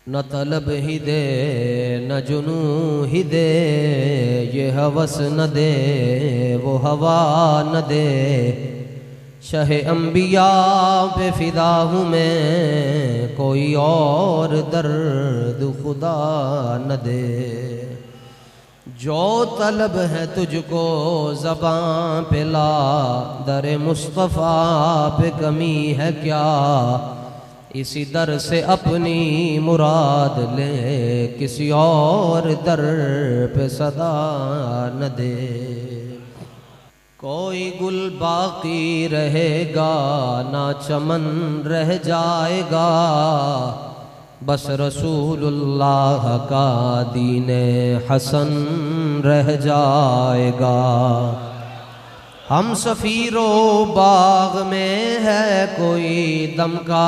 न तलब ही दे न जुनू ही दे, ये हवस न दे वो हवा न दे। शहे अम्बिया पे फिदा हूँ मैं, कोई और दर्द खुदा न दे। जो तलब है तुझको ज़बां पे ला, दर मुस्तफ़ा पे कमी है क्या। इसी दर से अपनी मुराद ले, किसी और दर पे सदा न दे। कोई गुल बाकी रहेगा ना चमन रह जाएगा, बस रसूलुल्लाह का दीने हसन रह जाएगा। हम सफ़ीरो बाग में है कोई दम का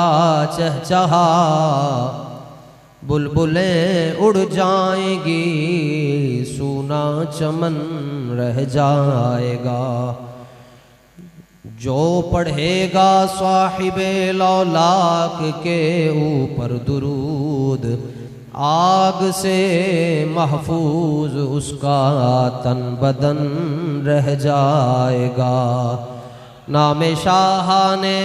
चहचहा, बुलबुलें उड़ जाएंगी सूना चमन रह जाएगा। जो पढ़ेगा साहिबे लौलाक के ऊपर दुरूद, आग से महफूज उसका तन बदन रह जाएगा। नामे शाहाने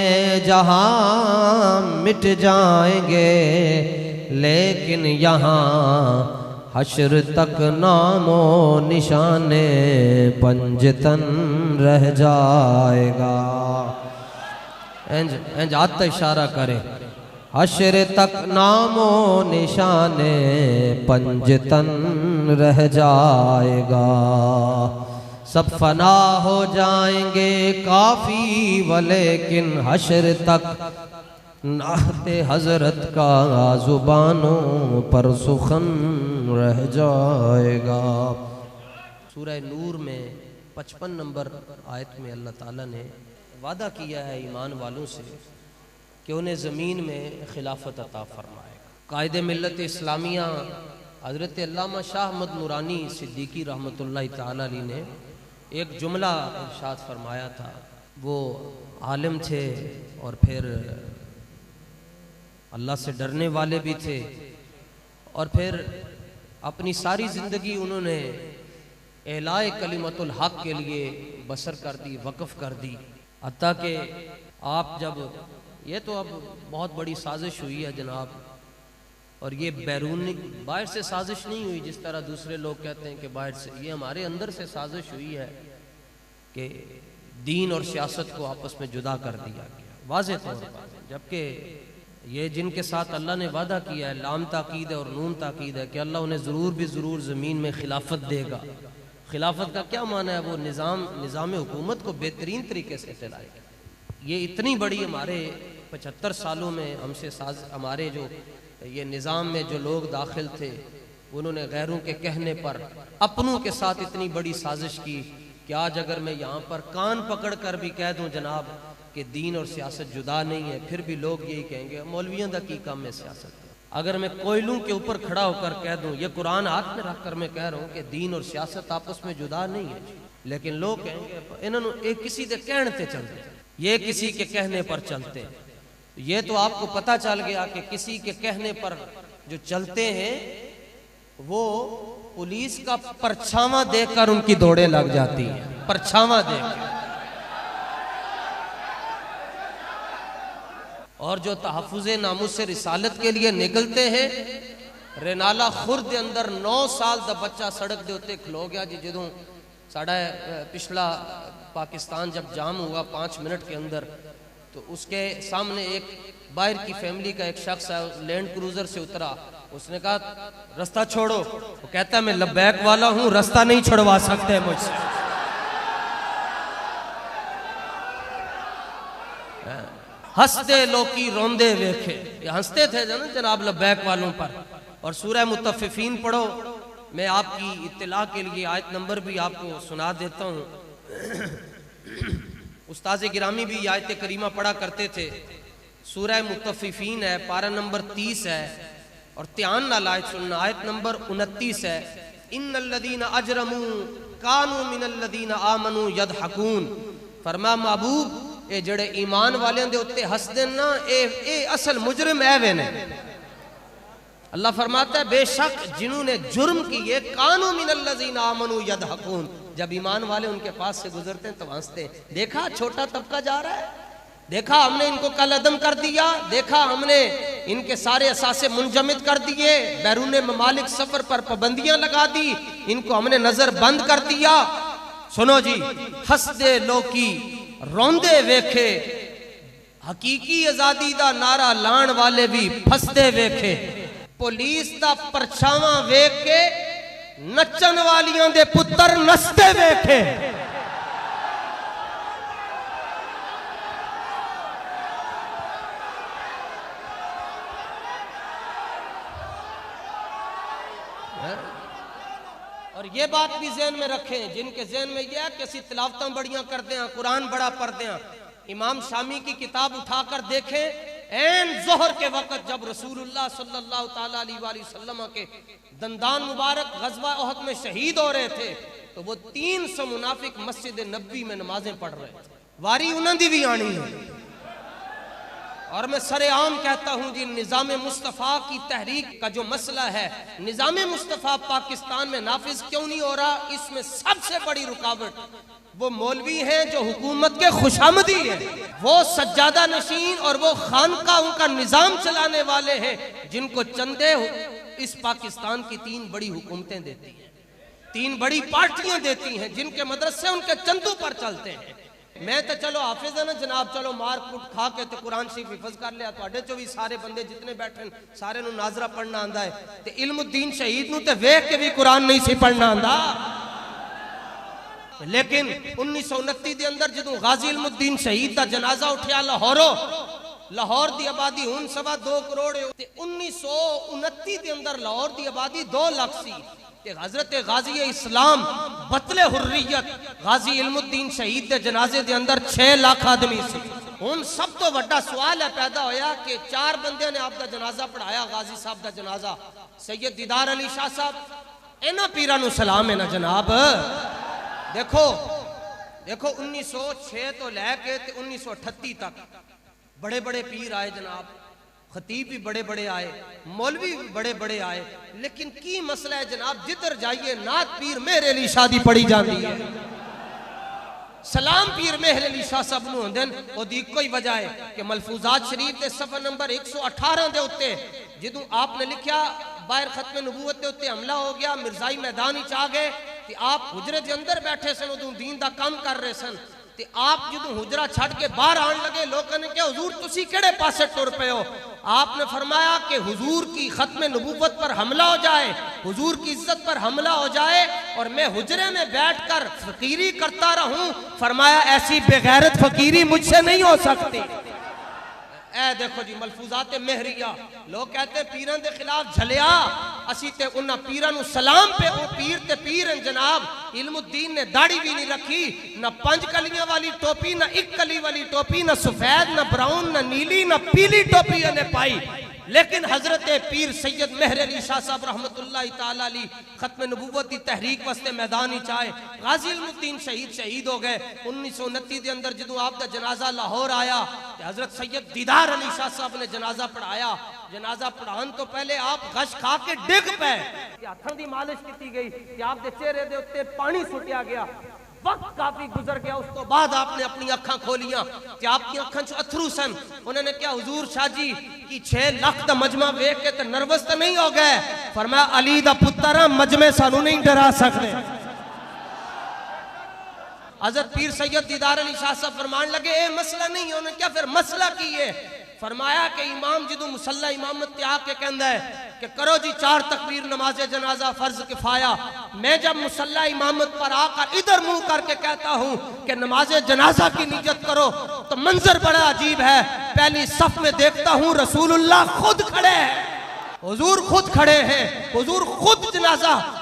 जहाँ मिट जाएंगे, लेकिन यहाँ हश्र तक नामो निशाने पंजतन रह जाएगा। इंज हाथ इशारा करे, हश्र तक नामो निशाने पंजतन रह जाएगा। सब फना हो जाएंगे काफी वलेकिन हश्र तक नाते हजरत का जुबानों पर सुखन रह जाएगा। सूरह नूर में 55 नंबर आयत में अल्लाह ताला ने वादा किया है ईमान वालों से कि उन्हें ज़मीन में खिलाफत अता फरमाएगा। कायदे मिल्लत इस्लामिया हज़रत अल्लामा शाह अहमद नूरानी सिद्दीकी रहमतुल्लाह ताला अलैह ने एक जुमला इरशाद फरमाया था। वो आलिम थे और फिर अल्लाह से डरने वाले भी थे, और फिर अपनी सारी ज़िंदगी उन्होंने एलाए कलिमतुल हक़ के लिए बसर कर दी, वक़फ़ कर दी। हत्ता कि आप जब, ये तो अब बहुत बड़ी साजिश हुई है जनाब, और ये बैरूनी बाहर से साजिश नहीं हुई जिस तरह दूसरे लोग कहते हैं कि बाहर से, ये हमारे अंदर से साजिश हुई है कि दीन और सियासत को आपस में जुदा कर दिया गया वाज़े तौर पर। जबकि ये जिनके साथ अल्लाह ने वादा किया है, लाम ताकीद है और नून ताकीद है कि अल्लाह उन्हें ज़रूर भी ज़रूर ज़मीन में खिलाफत देगा। खिलाफत का क्या माना है? वो निज़ाम हुकूमत को बेहतरीन तरीके से चलाएगा। ये इतनी बड़ी हमारे 75 सालों में हमसे हमारे जो ये निज़ाम में जो लोग दाखिल थे, उन्होंने गैरों के कहने पर अपनों के साथ इतनी बड़ी साजिश की कि आज अगर मैं यहाँ पर कान पकड़ कर भी कह दूँ जनाब कि दीन और सियासत जुदा नहीं है, फिर भी लोग यही कहेंगे मौलवियों दा की काम में सियासत है। अगर मैं कोयलों के ऊपर खड़ा होकर कह दूं, ये कुरान हाथ में रख कर मैं कह रहा हूँ कि दीन और सियासत आपस में जुदा नहीं है, लेकिन लोग कहेंगे इन्होंने एक किसी के कहने पे चलते, ये किसी के कहने पर चलते। ये तो आपको पता चल गया कि किसी के कहने पर जो चलते हैं वो पुलिस का परछावा देखकर उनकी दौड़े लग जाती हैं, परछावा देख। और जो तहफ़्फ़ुज़े नामुस रिसालत के लिए निकलते हैं, रेनाला खुर्द के अंदर 9 साल का बच्चा सड़क के उत्ते खलो गया जी। जो साड़ा पिछला पाकिस्तान जब जाम हुआ 5 मिनट के अंदर, तो उसके सामने एक बाहर की फैमिली का एक शख्स है, लैंड क्रूजर से उतरा, उसने कहा रास्ता छोड़ो। वो कहता है मैं लब्बैक वाला हूँ, रास्ता नहीं छुड़वा सकते मुझसे। हंसते लोकी रोंदे वेखे, ये हंसते थे जनाब लब्बैक वालों पर। और सूरह मुत्तफ़िफ़ीन पढ़ो, मैं आपकी इत्तिला के लिए आयत नंबर भी आपको सुना देता हूँ। उस्ताज़ गिरामी भी आयत करीमा पढ़ा करते थे। सूरह मुत्तफ़िफ़ीन है, पारा नंबर 30 है, और ध्यान नाल आयत सुनना, आयत नंबर 29 है। इन्नल्लज़ीना अजरमू कानू मिनल्लज़ीना आमनू यदहकून। फरमा महबूब ये जड़े ईमान वाले दे उत्ते हसदे ना, ए असल मुजरिम ऐवे ने। अल्लाह फरमाता है बेशक जिन्होंने जुर्म किए कानू मिनल्लज़ीना आमनू यदहकून, जब ईमान वाले उनके पास से गुजरते हैं तो हंसते हैं। देखा छोटा तबका जा रहा है, देखा हमने इनको कल अदम कर दिया, देखा हमने इनके सारे असासे मुंजमिद कर दिए, बैरून ममालिक सफर पर पाबंदियां लगा दी, इनको हमने नजर बंद कर दिया। सुनो जी, हसदे लोकी रोंदे वेखे, हकीकी आजादी दा नारा लाण वाले भी फसदे वेखे, पुलिस दा परछावां वेख के नचन वालियां दे पुत्तर नसदे वेखे। और ये बात भी ज़हन में रखें, जिनके ज़हन में यह है कि असी तिलावतां बड़ियां करते हैं, कुरान बड़ा पढ़ते हैं, इमाम शामी की किताब उठाकर देखें, ऐन जोहर के वक्त जब रसूलुल्लाह सल्लल्लाहु ताला अलैहि वसल्लम के दंदान मुबारक गज़वा उहद में शहीद हो रहे थे, तो वो 300 मुनाफिक मस्जिद नबी में नमाजें पढ़ रहे थे। वारी उन्होंने दी भी आनी है। और मैं सरेआम कहता हूं जी, निज़ाम मुस्तफ़ा की तहरीक का जो मसला है, निज़ाम मुस्तफ़ा पाकिस्तान में नाफिज क्यों नहीं हो रहा, इसमें सबसे बड़ी रुकावट वो मौलवी हैं जो हुकूमत के खुशामदी हैं, वो सज्जादा नशीन और वो खानका उनका निज़ाम चलाने वाले हैं, जिनको चंदे इस पाकिस्तान की 3 बड़ी हुकूमतें देती हैं, 3 बड़ी पार्टियां देती हैं, जिनके मदरसे उनके चंदों पर चलते हैं। मैं तो चलो हाफिज है ना जनाब, चलो मार कूट खा के तो कुरान शरीफ हिफज कर लिया, तुहाडे चो भी सारे बंदे जितने बैठे सारे नूं नाजरा पढ़ना आंदा है, ते इल्मुद्दीन शहीद नूं ते वेख के भी कुरान नहीं सी पढ़ना आंदा। लेकिन 1929 के अंदर जो गाजी इल्मुद्दीन शहीद का जनाजा उठा लाहौरों, लाहौर की आबादी हूं 2.25 करोड़, 1929 के अंदर लाहौर की आबादी 2 लाख सी, हजरत गाजी इस्लाम बतले हुर्रियत गाजी इल्मुद्दीन शहीद के जनाजे के अंदर 6 लाख आदमी से। हुन सब तो बड़ा सवाल है पैदा होया कि 4 बंदे ने आपका जनाजा पढ़ाया, गाजी साहब का जनाजा सैयद दीदार अली शाह साहब, इन्हां पीरां नूं सलाम है ना जनाब। देखो देखो 1906 तो लैके 1938 तक बड़े बड़े पीर आए जनाब, खतीब भी बड़े बड़े आए, मौलवी भी बड़े बड़े आए, लेकिन की मसला है जनाब, जिधर जाइए नात पीर मेहर अली शादी पढ़ी जाती है, सलाम पीर मेहर अली शाह सब नूं होंदे ने। ओदी इक्को ही वजह है कि मलफूजात शरीफ के सफ़ा नंबर 118 के उत्ते जदों आपने लिखा बाहर खत्मे नबूवत के उत्ते हमला हो गया, मिर्जाई मैदान विच आ गए, ते आप हुजरे के अंदर बैठे सन, उदों दीन दा काम कर रहे सन, ते आप जदों हुजरा छड़ के बाहर आने लगे, लोगों ने कहा हुजूर तुसी केड़े पासे टुर पे हो। आपने फरमाया कि हुजूर की खत्मे नबूवत पर हमला हो जाए, हुजूर की इज्जत पर हमला हो जाए और मैं हुजरे में बैठकर फकीरी करता रहूं, फरमाया ऐसी बेगैरत फकीरी मुझसे नहीं हो सकती। ए देखो जी मलफूजात मेहरिया, लोग कहते हैं पीरां दे खिलाफ झलिया, असी ते उन्हां पीरां नूं सलाम पे, ओ पीर ते पीर हैं जनाब। इल्मुद्दीन ने दाढ़ी भी नहीं रखी, ना 5 कलियां वाली टोपी, ना 1 कली वाली टोपी, ना सफेद, ना ब्राउन, ना नीली, ना पीली टोपी ने पाई, लेकिन हजरत पीर सैयद मेहर अली शाह साहब रहमतुल्लाह ताला अलैह खत्म नबूवत की तहरीक वास्ते मैदान चाहे गाजी इल्मुद्दीन शहीद हो गए। 1929 के अंदर जो आपका जनाजा लाहौर आया, हजरत सैयद दीदार अली शाह साहब ने जनाजा पढ़ाया। जनाजा पढ़ाने तो पहले आप गश खा के डिग पे, हाथों की मालिश की गई, आपके चेहरे के उत्ते पानी सुटिया गया। वक्त काफी गुजर गया, उस तो बाद आपने अपनी अखा खोलियां कि आपकी अखा च अथरू सन। उन्होंने क्या हुजूर शाह जी की 6 लाख का मजमा वेख के तो नर्वस तो नहीं हो गए? फरमाया अली दा पुत्तर मजमे सानू नहीं डरा सकते। हजरत पीर सैयद दीदार अली शाह साहब फरमान लगे ए मसला नहीं है। उन्होंने क्या फिर मसला की है? फरमाया कि इमाम जो मुसल्ला इमामत त्याग के कहता है कि करो जी 4 तकबीर नमाज जनाजा फर्ज किफाया। मैं जब मुसल्ला इमामत पर आकर इधर मुंह करके कहता हूं कि नमाज जनाजा की नियत करो तो मंजर बड़ा अजीब है। पहली सफ में देखता हूं रसूलुल्लाह खुद खड़े हैं, हुजूर खुद खड़े हैं, हुजूर खुद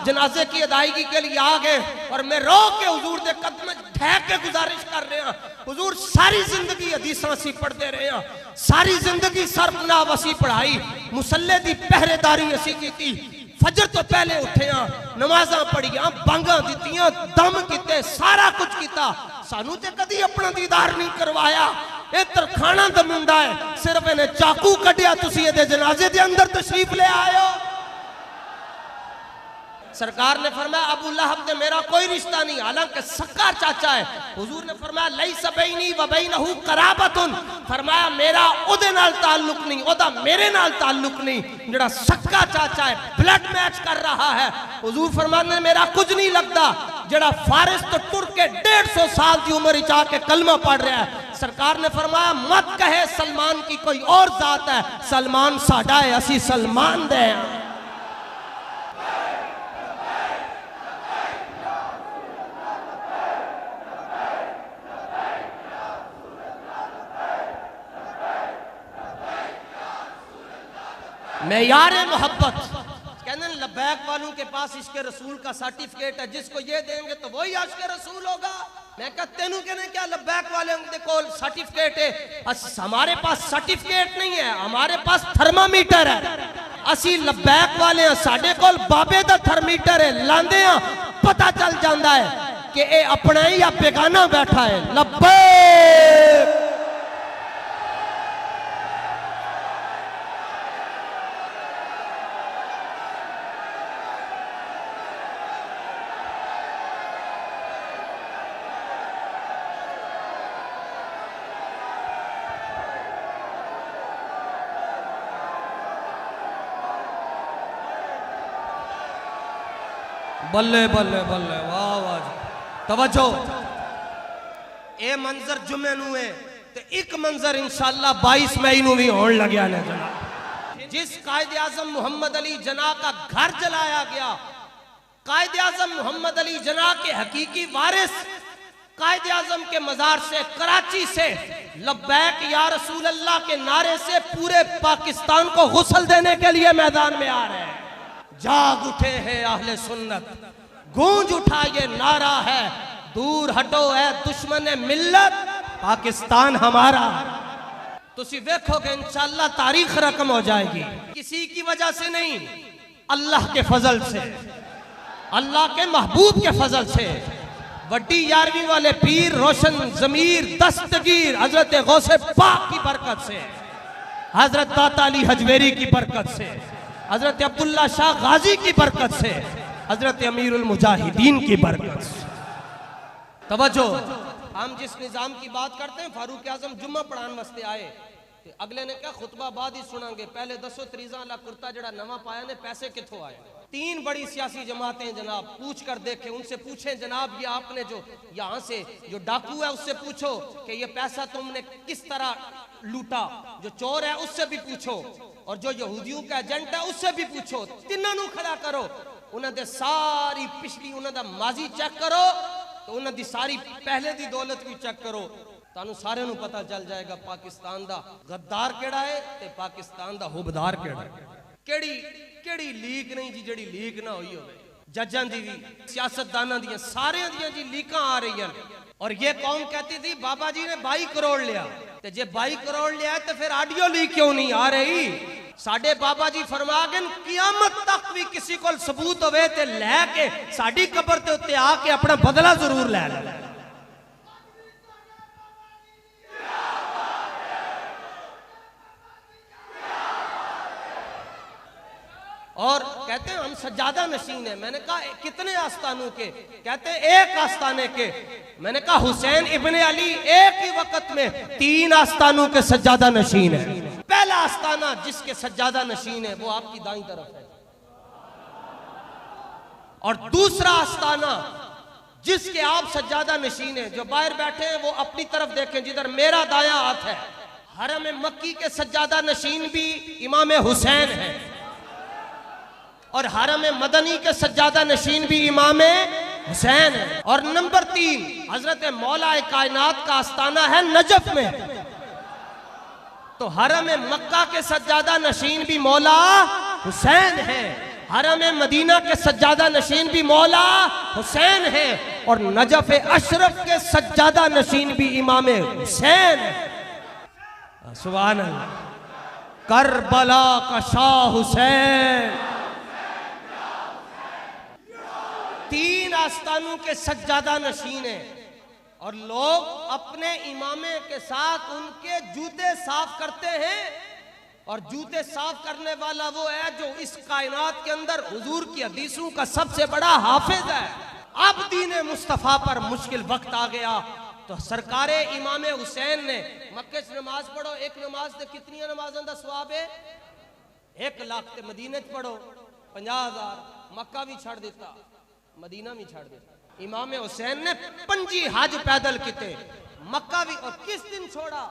जनाजे की अदायगी के लिए आ गए और मैं रो के हुजूर दे कदम ठहर के गुजारिश कर रहे हैं। हुजूर सारी जिंदगी हदीसां सी पढ़ते रहे हैं, सारी जिंदगी सरपनाह असी पढ़ाई, मुसल्ले दी पहरेदारी असी की, फजर तो पहले उठे हैं, नमाज़ां पढ़ियां, बांगा दित्तियां, दम किते, सारा कुछ किया, सानू ते कदी अपना दीदार नहीं करवाया। ये तरखाना दा मुंडा है, सिर्फ इन्हें चाकू कढ़िया, तुसी इहदे जनाजे दे अंदर तशरीफ ले आए हो। सरकार ने फरमाया अबू लहब ने मेरा कोई रिश्ता नहीं, हालांकि सक्का चाचा है। हुजूर ने फरमाया लैसा बैनी व बैनहु कराबतुन, फरमाया मेरा ओदे नाल ताल्लुक नहीं, ओदा मेरे नाल ताल्लुक नहीं, जेड़ा सक्का चाचा है ब्लड मैच कर रहा है। हुजूर फरमाने मेरा कुछ नहीं लगता, जेड़ा फारिस तो टुर के 150 साल की उम्र च आके कलमा पढ़ रहा है। सरकार ने फरमाया मत कहे सलमान की कोई और जात है, सलमान साडा है, असी सलमान दे। मेयार मोहब्बत कहने लब्बैक वालों के पास इश्क़ रसूल का सर्टिफिकेट है, जिसको ये देंगे तो वही इश्क़ रसूल होगा। मैं कहा तेनू कहने क्या लब्बैक वाले को सर्टिफिकेट है, हमारे पास सर्टिफिकेट नहीं है, हमारे पास थर्मामीटर है। असी लब्बैक वाले हैं, साडे कोल बाबे दा थर्मीटर है, लांदे हैं पता चल जाता है कि ये अपना ही या बेगाना बैठा है। लब्बैक बल्ले बल्ले बल्ले, वाह वाह, तवज्जो। ए मंजर जुमे नू है ते एक मंजर इंशाअल्लाह 22 मई नू भी होने लग्या ने जनाब। जिस कायदे आजम मोहम्मद अली जना का घर जलाया गया, कायदे आजम मोहम्मद अली जना के हकीकी वारिस कायदे आजम के मजार से कराची से लब्बैक या रसूल अल्लाह के नारे से पूरे पाकिस्तान को गुस्ल देने के लिए मैदान में आ रहे हैं। जाग उठे हैं अहले सुन्नत, गूंज उठा ये नारा है, दूर हटो है दुश्मन मिल्लत, पाकिस्तान हमारा। तुसी देखोगे इंशाअल्लाह तारीख रकम हो जाएगी, किसी की वजह से नहीं, अल्लाह के फजल से, अल्लाह के महबूब के फजल से। वड्डी 11वीं वाले पीर रोशन जमीर दस्तगीर हजरत गौसे पाक की बरकत से, हजरत दाता अली हजवेरी की बरकत से, हजरत अब्दुल्ला शाह गाजी की बरकत से, हजरत अमीरुल मुजाहिदीन की बरकत से। तवज्जो, हम जिस निजाम की बात करते हैं, फारूक आजम जुम्मा पढ़ान वास्ते आए, अगले ने क्या खुतबा बाद ही सुनांगे, पहले दसो तरीजा ला कुर्ता जड़ा नवा पाया ने पैसे किथों आए। 3 बड़ी सियासी जमातें जनाब, पूछ कर देखे, उनसे पूछें जनाब ये आपने जो यहाँ से जो डाकू है उससे पूछो कि ये पैसा तुमने किस तरह लूटा, जो चोर है उससे भी पूछो, और जो यहूदियों का एजेंट है उससे भी पूछो। तिन्हां नूं खड़ा करो, उन्होंने सारी पिछली उन्होंने माजी चेक करो, तो उन्होंने सारी पहले दी दौलत भी चेक करो, तानू सारे नूं पता चल जाएगा पाकिस्तान दा गद्दार केड़ा है ते पाकिस्तान दा हुबदार केड़ा है। केड़ी लीक नहीं जी जेड़ी लीक ना हुई होवे, जजां दी भी सियासतदानां दी सारे दी जी लीकां आ रही हैं। और ये कौम कहती थी बाबा जी ने 22 करोड़ लिया, ते जे 22 करोड़ लिया तो फिर ऑडियो लीक क्यों नहीं आ रही। साडे बाबा जी फरमा गए कियामत तक भी किसी को सबूत होवे ते लैके साडी कबर ते उत्ते आके अपना बदला जरूर ले ले। और कहते हैं हम सज्जादा नशीन है। मैंने कहा कितने आस्थानों के? कहते हैं 1 आस्थाने के। मैंने कहा हुसैन इब्ने अली एक ही वक्त में 3 आस्थानों के सज्जादा नशीन है। पहला आस्थाना जिसके सज्जादा नशीन है वो आपकी दाईं तरफ है, और दूसरा आस्थाना जिसके आप सज्जादा नशीन है, जो बाहर बैठे हैं वो अपनी तरफ देखें जिधर मेरा दायां हाथ है, हरम मक्की के सज्जादा नशीन भी इमाम हुसैन है, और हरम मदनी के सज्जादा नशीन भी इमाम हुसैन है। और नंबर 3 हजरत मौला कायनात का आस्थाना है नजफ में, तो हरम मक्का के सज्जादा नशीन भी मौला हुसैन है, हरम मदीना के सज्जादा नशीन भी मौला हुसैन है, और नजफ अशरफ के सज्जादा नशीन भी इमाम हुसैन है। सुभान अल्लाह। करबला का शाह हुसैन। 3 आस्थानों के सज्जादा नशीन है, और लोग अपने इमामे के साथ उनके जूते साफ करते हैं और जूते साफ करने वाला वो है जो इस कायनात के अंदर हुजूर की हदीसों का सबसे बड़ा हाफिज है। अब दीन मुस्तफ़ा पर मुश्किल वक्त आ गया तो सरकारे इमाम हुसैन ने मक्के से नमाज पढ़ो, एक नमाज से कितनी नमाजों का सवाब है? 1 लाख ते मदीने च पढ़ो 50,000, मक्का भी छड़ दिता, मदीना भी छड़ दिता। इमाम हुसैन ने 25 हज पैदल किते, मक्का भी, और किस दिन छोड़ा?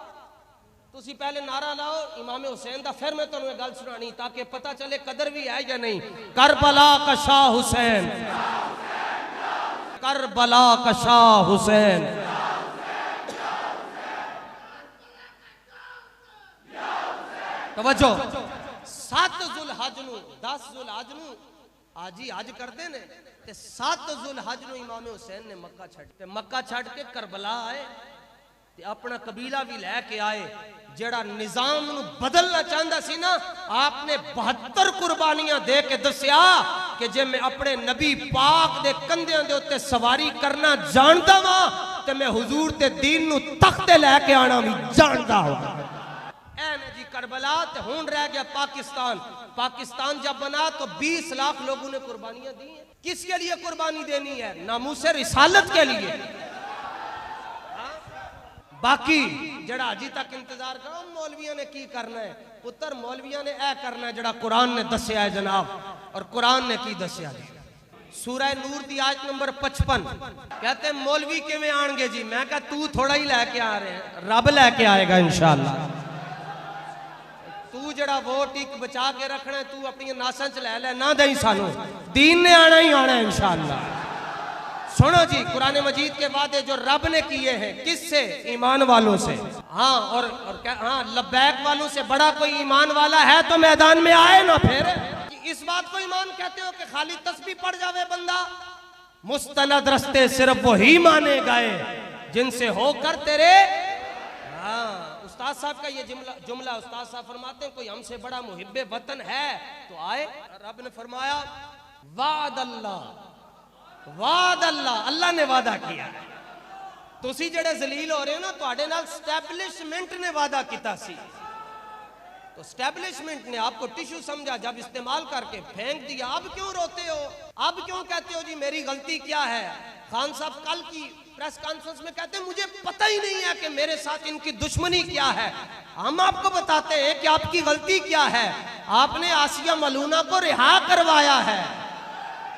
तुसी पहले नारा लाओ इमाम हुसैन दा, फिर मैं तुम्हें गल सुनानी ताकि पता चले कदर भी है या नहीं। करबला का शाह हुसैन, करबला का शाह हुसैन। तवज्जो, 7 जुलहज नू 10 जुलहज नू आज ही हज करते ने ते 7 जुलहज नू इमाम हुसैन ने मक्का छड़ के करबला आए ते अपना कबीला भी लैके आए। जेड़ा निजाम नू बदलना चाहता सी ना, आपने 72 कुर्बानियां दे के दसिया कि जे मैं अपने नबी पाक दे कंधियां दे उत्ते सवारी करना जानदा वां ते मैं हुजूर दे दीन नू तख्ते लैके आना भी जानदा वां। जी करबला ते हुन रह गया पाकिस्तान। पाकिस्तान जब बना तो 20 लाख लोगों ने कुर्बानियां दी हैं। किसके लिए कुर्बानी देनी है? नामूसे रिसालत के लिए। बाकी जड़ा अजी तक इंतजार करो मौलवियों ने की करना है, पुत्र मौलवियों ने ऐ करना है जड़ा कुरान ने दसिया है जनाब। और कुरान ने की दसिया जी? सूरह नूर दी आयत नंबर 55 कहते मौलवी किवें आणगे जी? मैं कहा तू थोड़ा ही लैके आ रहे हैं, रब लैके आएगा इंशाअल्लाह। तू जड़ा वोट एक बचा के रखना है, तू अपनी नासां च ले ना दई, सानू दीन ने आना ही आना है इंशाअल्लाह। सुनो जी, कुरान मजीद के वादे जो रब ने किए हैं किससे? ईमान वालों से। हाँ और क्या? हाँ, लब्बैक वालों से बड़ा कोई ईमान वाला है तो मैदान में आए ना। फिर इस बात को ईमान कहते हो कि खाली तस्बीह पढ़ जावे बंदा? मुस्तनद रस्ते सिर्फ वही माने गए जिनसे होकर तेरे। हाँ, उस्ताद साहब का ये जुमला उस्ताद साहब फरमाते हैं कोई हमसे बड़ा मुहिब्बे वतन है तो आए। रब ने फरमाया वाद अल्लाह, वाद अल्लाह, अल्लाह ने वादा किया। तुसी जेड़े जलील हो रहे हो ना, तुहाडे नाल स्टैब्लिशमेंट ने वादा किया सी। तो स्टैब्लिशमेंट ने आपको टिश्यू समझा, जब इस्तेमाल करके फेंक दिया। अब क्यों रोते हो? अब क्यों कहते हो जी मेरी गलती क्या है? खान साहब कल की प्रेस कॉन्फ्रेंस में कहते हैं मुझे पता ही नहीं है कि मेरे साथ इनकी दुश्मनी क्या है। हम आपको बताते हैं कि आपकी गलती क्या है। आपने आसिया मलूना को रिहा करवाया है,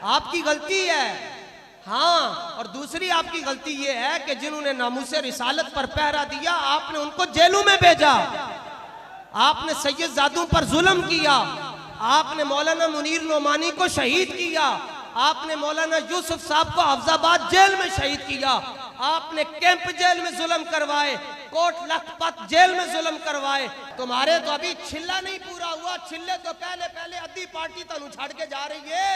आपकी गलती है। हाँ, और दूसरी आपकी गलती यह है कि जिन्होंने नामूसे रिसालत पर पहरा दिया आपने उनको जेलों में भेजा। आपने सैयद जादू पर जुल्म किया, आपने मौलाना मुनीर नोमानी को शहीद किया, आपने मौलाना यूसुफ साहब को हफ्जाबाद जेल में शहीद किया, आपने कैंप जेल में जुल्म करवाए, कोट लखपत जेल में जुल्म करवाए। तुम्हारे तो अभी छिल्ला नहीं पूरा हुआ, छिल्ले तो पहले पहले अद्धी पार्टी तनु छड़ के जा रही है।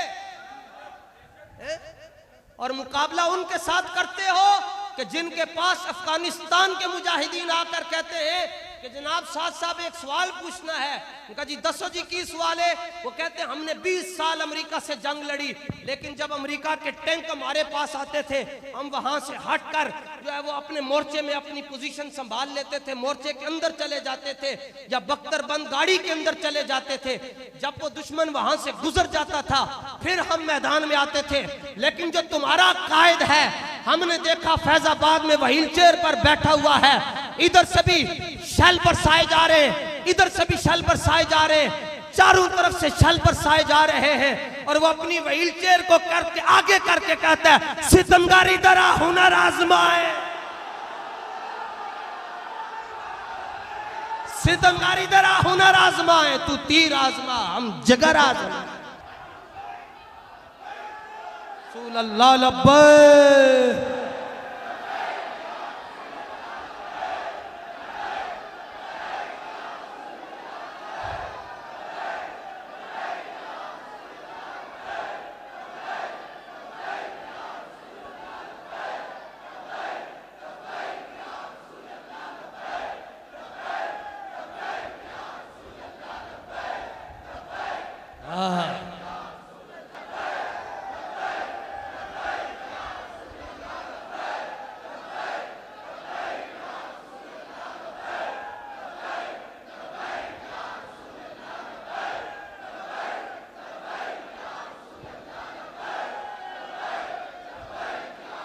और मुकाबला उनके साथ करते हो कि जिनके पास अफगानिस्तान के मुजाहिदीन आकर कहते हैं कि जनाब साहब एक सवाल पूछना है। उनका जी दसो जी की सवाल है? वो कहते हैं हमने 20 साल अमेरिका से जंग लड़ी, लेकिन जब अमेरिका के टैंक हमारे पास आते थे हम वहां से हटकर जो है वो अपने मोर्चे में अपनी पोजीशन संभाल लेते थे, मोर्चे के अंदर चले जाते थे या बख्तरबंद गाड़ी के अंदर चले जाते थे। जब वो दुश्मन वहां से गुजर जाता था फिर हम मैदान में आते थे। लेकिन जो तुम्हारा कायद है, हमने देखा फैजाबाद में व्हील चेयर पर बैठा हुआ है, इधर से भी शैल बरसाए जा रहे हैं, इधर से भी शैल बरसाए जा रहे हैं, चारों तरफ से शैल बरसाए जा रहे हैं। और वो अपनी व्हील चेयर को करके आगे करके कहता है सितमगारी दरा हुनर आजमाए, सितमगारी दरा हुनर आजमाए, तू तीर आजमा हम जगर आजमा। सुल्लल्लाहु अलैहि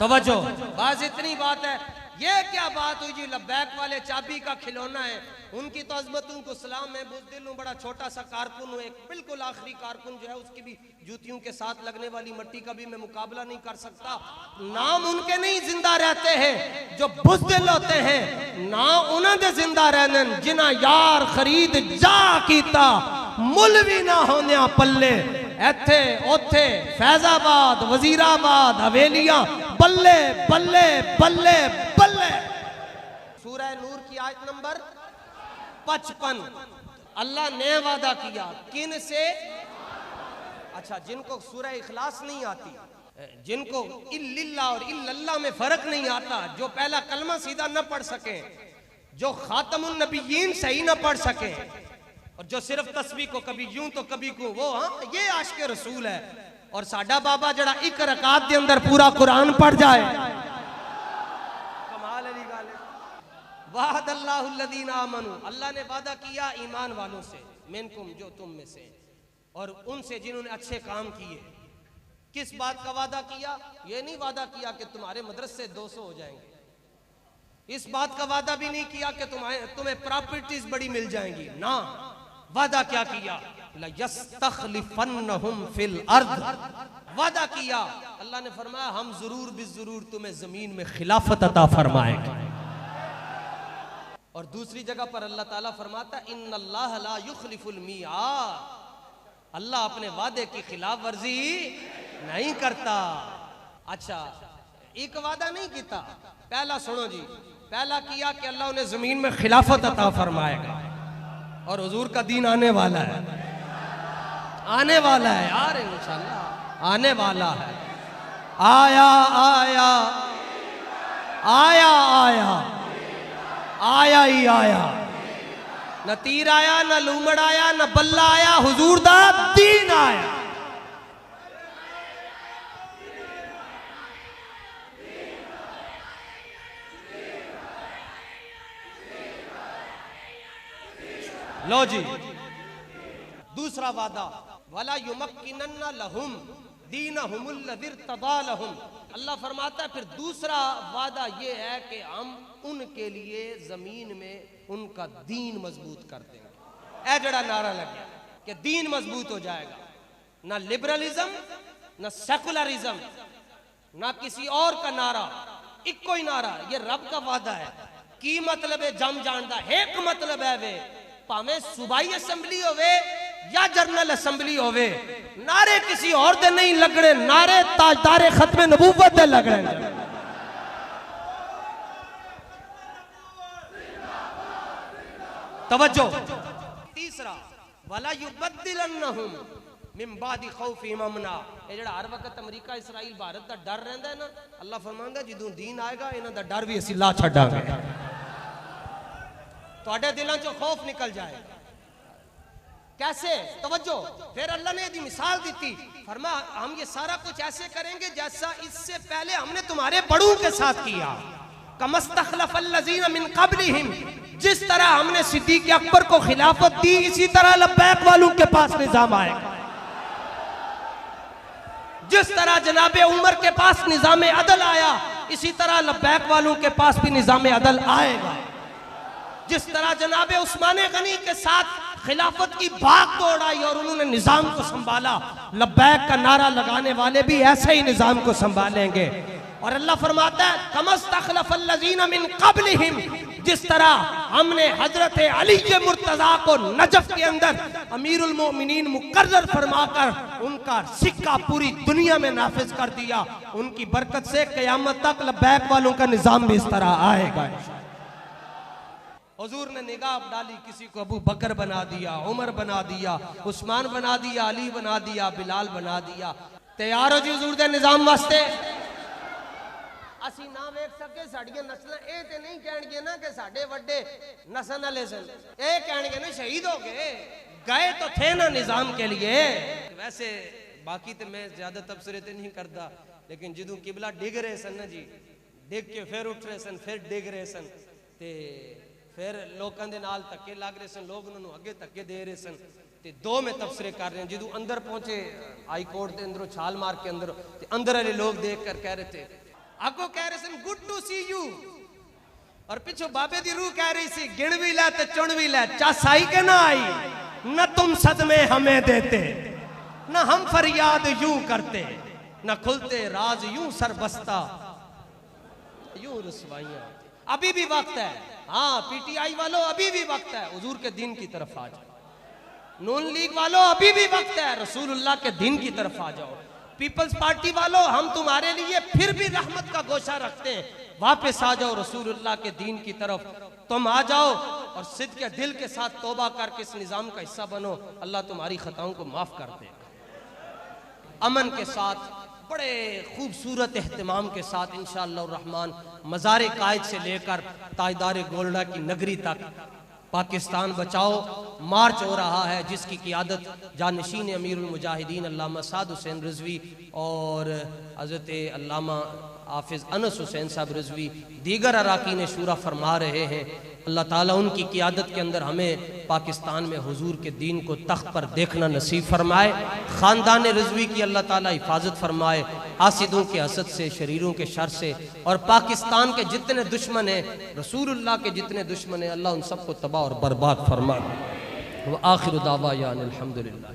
तवज्जो, बस इतनी बात है। ये क्या बात हुई जी, लब्बैक वाले चाबी का खिलौना है, उनकी तो अज़मतों को सलाम है। बुज़दिल हूँ, बड़ा छोटा सा कारकुन हूँ, एक बिल्कुल आखिरी कारकुन जो है उसकी भी जूतियों के साथ लगने वाली मट्टी का भी मैं मुकाबला नहीं कर सकता। नाम उनके नहीं जिंदा रहते हैं जो बुज़दिल होते हैं, ना उन्होंने जिंदा रहने जिन्ना यार खरीद जा कीता, मुलवी ना होने पल्ले। इत्थे ओथे फैजाबाद, वजीराबाद, हवेलियां, बल्ले बल्ले बल्ले बल्ले। सूरह नूर की आयत नंबर 55। अल्लाह ने वादा किया किन से? अच्छा, जिनको सूरह इखलास नहीं आती, जिनको इल्लिल्लाह और इल्लल्लाह में फर्क नहीं आता, जो पहला कलमा सीधा न पढ़ सके, जो खातमुन नबिय्यीन सही न पढ़ सके, और जो सिर्फ तस्बीह को कभी यूं तो कभी को, वो हाँ ये आशिक रसूल है। और साडा बाबा जड़ा एक रकात के अंदर पूरा कुरान पढ़ जाए, कमाल अली गाले। वादल्लाहुल्लज़ीना आमनू, अल्लाह ने वादा किया ईमान वालों से, मिनकुम, जो तुम में से, और उनसे जिन्होंने अच्छे काम किए। किस बात का वादा किया? ये नहीं वादा किया कि तुम्हारे मदरसे 200 हो जाएंगे, इस बात का वादा भी नहीं किया कि तुम्हें प्रॉपर्टीज बड़ी मिल जाएंगी, ना। वादा क्या किया? लयस्तखलिफन्नहुम फिल अर्द, वादा किया, अल्लाह ने फरमाया हम जरूर बिजरूर तुम्हें जमीन में खिलाफत अता फरमाएंगे। और दूसरी जगह पर अल्लाह ताला फरमाता इन्नल्लाह ला युखलिफुल मिआद, अल्लाह अपने वादे की खिलाफ वर्जी नहीं करता। अच्छा, एक वादा नहीं किया, पहला सुनो जी, पहला किया कि अल्लाह उन्हें जमीन में खिलाफत अता फरमाएगा, और हुजूर का दीन आने वाला है, आने वाला है यार, इंशाअल्लाह आने वाला है। आया आया आया आया आया ही आया, न तीर आया, न लूमड़ आया, न बल्ला आया, हुजूर दा दीन आया। लो जी, दूसरा वादा, वला युमक्किनन्ना लहुम दीनहुमुल्लज़ी इर्तदा लहुम, अल्लाह फरमाता है फिर दूसरा वादा ये है कि हम उनके लिए जमीन में उनका दीन मजबूत कर देंगे। ऐ जड़ा नारा लग गया कि दीन मजबूत हो जाएगा, ना लिबरलिज्म, ना सेकुलरिज्म, ना किसी और का नारा, इको ही नारा, ये रब का वादा है। की मतलब है जम जानदा, एक मतलब है वे भावे सूबाई असैम्बली होवे या जनरल असैम्बली होवे, नारे किसी और दे नहीं लगने, नारे ताजदारे खत्मे नबूवत दे लगने। तवज्जो। तीसरा, वला युबद्दिलन्नहुम मिन बादी खौफिहिम अमना, ये जेड़ा हर वक्त अमेरिका इसराइल भारत का डर रहंदा है ना, अल्लाह फरमांदा जिदों दीन आएगा इन्हां दा डर भी असीं ला छड्डांगे, तुहाडे दिलों चों खौफ निकल जाएगा। कैसे? तवज्जो, फिर अल्लाह ने दी मिसाल दी थी, फरमा हम ये सारा कुछ ऐसे करेंगे जैसा इससे पहले हमने तुम्हारे बड़ों के साथ किया। कमस्तखलफल्लज़ीना मिन क़ब्लिहिम, जिस तरह हमने सिद्दीक़ अकबर को खिलाफत दी, इसी तरह लब्बैक वालों के पास निजाम आएगा। जिस तरह जनाबे उमर के पास निजाम अदल आया, इसी तरह लब्बैक वालों के पास भी निजाम अदल आएगा। जिस तरह जनाबे उस्मान गनी के साथ खिलाफत की भाग दौड़ आई और उन्होंने निजाम को संभाला, लब्बैक का नारा लगाने वाले भी ऐसे ही निजाम को संभालेंगे। और अल्लाह फरमाता है कमस्तखलफल्लज़ीना मिन क़ब्लिहिम, जिस तरह हमने हजरत अली मुर्तज़ा को नजफ के अंदर अमीरुल मोमिनीन मुकर्रर फरमाकर उनका सिक्का पूरी दुनिया में नाफिज कर दिया, उनकी बरकत से क़यामत तक लब्बैक वालों का निजाम भी इस तरह आएगा। हुजूर ने निगाह डाली, किसी को अबू बकर बना दिया, उमर बना दिया, उस्मान बना दिया, अली बना दिया, बिलाल बना दिया। तैयार हो जी हुजूर दे निजाम वास्ते? असी ना वेख सके साड़ियां नस्ल ए ते नहीं कहणगे ना कि साडे वड्डे नस्ल वाले सन, ए कहणगे ना शहीद हो गए तो थे ना निजाम के लिए। वैसे बाकी तो मैं ज्यादा तबसरे ते नहीं करता, लेकिन जदों किबला डिग रहे सन ना जी, डिग के फिर उठ रहे सन, फिर डिग रहे सन, ते फिर लोगों के नाल धक्के लग रहे सन, लोग उन्होंने अगे धक्के दे रहे सन, ते दो में तबसरे कर रहे हैं। जदों अंदर पहुंचे हाई कोर्ट के अंदरों छाल मार के अंदर वाले लोग देख कर कह रहे थे आगो कह रहे सन गुड टू सी यू, और पिछो बाबे दी रूह कह रही सी गिण भी लै ते चुन भी लै, चस आई के ना आई, न तुम सदमे हमें देते, न हम फरियाद यूं करते, न खुलते राज यूं सरबस्ता यूं रुसवाइयां। अभी भी वक्त है, हाँ पीटीआई वालों अभी भी वक्त है, हुजूर के दिन की तरफ आ जाओ। नून लीग वालों अभी भी वक्त है, रसूलुल्लाह के दिन की तरफ आ जाओ। पीपल्स पार्टी वालों हम तुम्हारे लिए फिर भी रहमत का गोशा रखते हैं, वापस आ जाओ रसूलुल्लाह के दीन की तरफ। तुम आ जाओ और सिद्ध के दिल के साथ तौबा करके इस निज़ाम का हिस्सा बनो, अल्लाह तुम्हारी खताओं को माफ कर दे। अमन के साथ बड़े खूबसूरत एहतमाम के साथ इंशाअल्लाह रहमान मज़ार कायद से लेकर ताजदार गोल्डा की नगरी तक पाकिस्तान बचाओ मार्च हो रहा है, जिसकी क़ियादत जानशीन अमीरुल मुजाहिदीन अल्लामा साद हुसैन रिजवी और हज़रत अल्लामा हाफिज़ अनस हुसैन साहब रिजवी दीगर अराकीन शूरा फरमा रहे हैं। अल्लाह ताला उनकी क़ियादत के अंदर हमें पाकिस्तान में हुजूर के दीन को तख्त पर देखना नसीब फरमाए। ख़ानदान रिजवी की अल्लाह ताला हिफाजत फरमाए हासिदों के हसद से, शरीरों के शर से, और पाकिस्तान के जितने दुश्मन हैं, रसूलुल्लाह के जितने दुश्मन हैं, अल्लाह उन सबको तबाह और बर्बाद फरमाए। व आखिर दावा या अनिल हम्दुलिल्लाह।